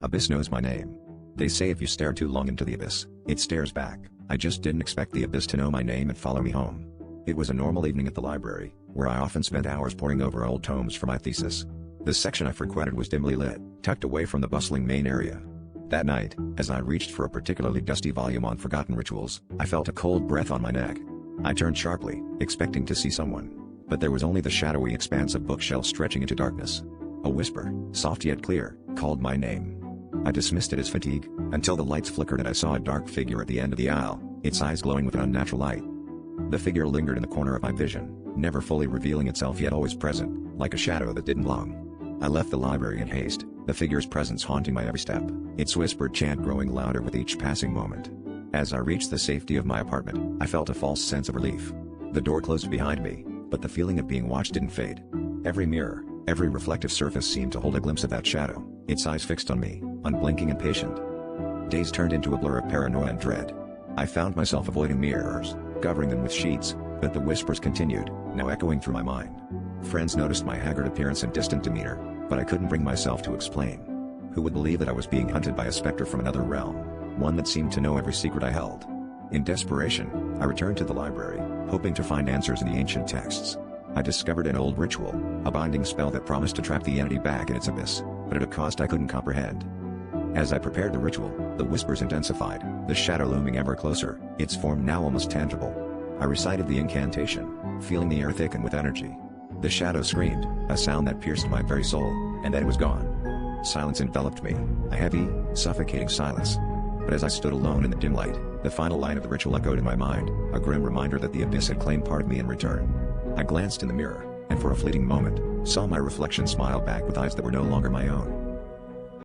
Abyss knows my name. They say if you stare too long into the abyss, it stares back. I just didn't expect the abyss to know my name and follow me home. It was a normal evening at the library, where I often spent hours poring over old tomes for my thesis. The section I frequented was dimly lit, tucked away from the bustling main area. That night, as I reached for a particularly dusty volume on forgotten rituals, I felt a cold breath on my neck. I turned sharply, expecting to see someone. But there was only the shadowy expanse of bookshelf stretching into darkness. A whisper, soft yet clear, called my name. I dismissed it as fatigue, until the lights flickered and I saw a dark figure at the end of the aisle, its eyes glowing with an unnatural light. The figure lingered in the corner of my vision, never fully revealing itself yet always present, like a shadow that didn't belong. I left the library in haste, the figure's presence haunting my every step, its whispered chant growing louder with each passing moment. As I reached the safety of my apartment, I felt a false sense of relief. The door closed behind me, but the feeling of being watched didn't fade. Every mirror, every reflective surface seemed to hold a glimpse of that shadow, its eyes fixed on me, unblinking and patient. Days turned into a blur of paranoia and dread. I found myself avoiding mirrors, covering them with sheets, but the whispers continued, now echoing through my mind. Friends noticed my haggard appearance and distant demeanor, but I couldn't bring myself to explain. Who would believe that I was being hunted by a specter from another realm, one that seemed to know every secret I held? In desperation, I returned to the library, hoping to find answers in the ancient texts. I discovered an old ritual, a binding spell that promised to trap the entity back in its abyss, but at a cost I couldn't comprehend. As I prepared the ritual, the whispers intensified, the shadow looming ever closer, its form now almost tangible. I recited the incantation, feeling the air thicken with energy. The shadow screamed, a sound that pierced my very soul, and then it was gone. Silence enveloped me, a heavy, suffocating silence. But as I stood alone in the dim light, the final line of the ritual echoed in my mind, a grim reminder that the abyss had claimed part of me in return. I glanced in the mirror, and for a fleeting moment, saw my reflection smile back with eyes that were no longer my own.